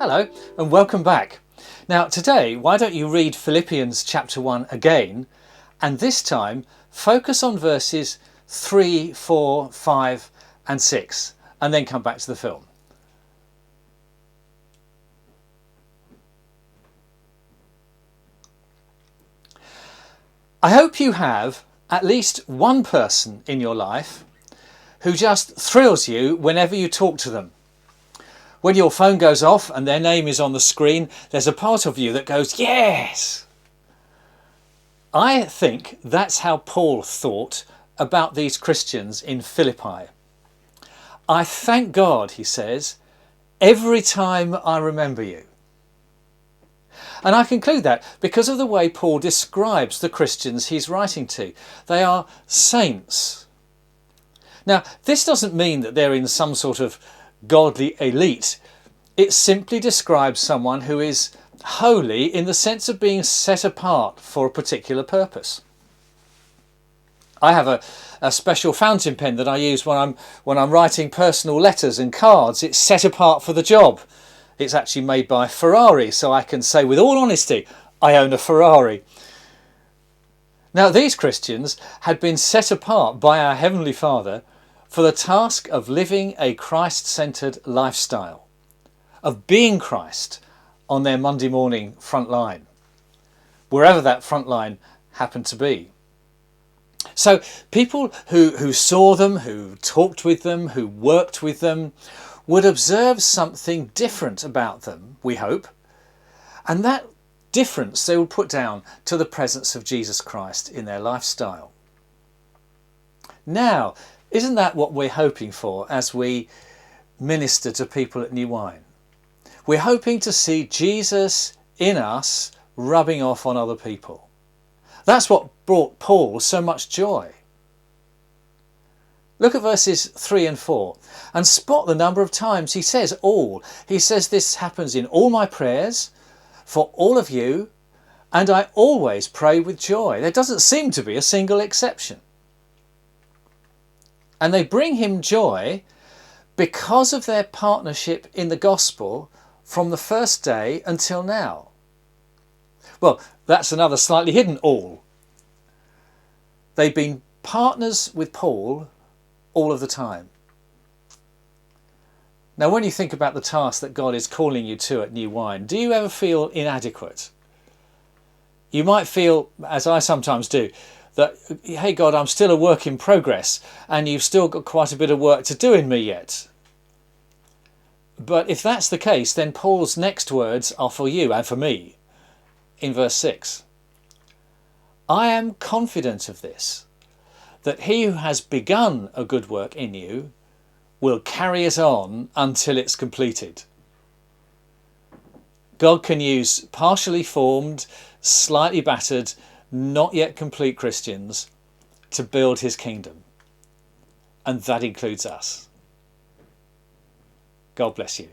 Hello and welcome back. Now today, why don't you read Philippians chapter 1 again, and this time focus on verses 3, 4, 5 and 6, and then come back to the film. I hope you have at least one person in your life who just thrills you whenever you talk to them. When your phone goes off and their name is on the screen, there's a part of you that goes, yes! I think that's how Paul thought about these Christians in Philippi. I thank God, he says, every time I remember you. And I conclude that because of the way Paul describes the Christians he's writing to. They are saints. Now, this doesn't mean that they're in some sort of godly elite. It simply describes someone who is holy in the sense of being set apart for a particular purpose. I have a special fountain pen that I use when I'm writing personal letters and cards. It's set apart for the job. It's actually made by Ferrari, so I can say with all honesty, I own a Ferrari. Now, these Christians had been set apart by our Heavenly Father for the task of living a Christ-centred lifestyle, of being Christ on their Monday morning front line, wherever that front line happened to be. So people who saw them, who talked with them, who worked with them, would observe something different about them, we hope, and that difference they would put down to the presence of Jesus Christ in their lifestyle. Now, isn't that what we're hoping for as we minister to people at New Wine? We're hoping to see Jesus in us rubbing off on other people. That's what brought Paul so much joy. Look at verses 3 and 4 and spot the number of times he says all. He says this happens in all my prayers for all of you, and I always pray with joy. There doesn't seem to be a single exception. And they bring him joy because of their partnership in the gospel from the first day until now. Well, that's another slightly hidden all. They've been partners with Paul all of the time. Now, when you think about the task that God is calling you to at New Wine, do you ever feel inadequate? You might feel, as I sometimes do, that, hey God, I'm still a work in progress and you've still got quite a bit of work to do in me yet. But if that's the case, then Paul's next words are for you and for me in verse 6. I am confident of this, that he who has begun a good work in you will carry it on until it's completed. God can use partially formed, slightly battered, not yet complete Christians to build his kingdom. And that includes us. God bless you.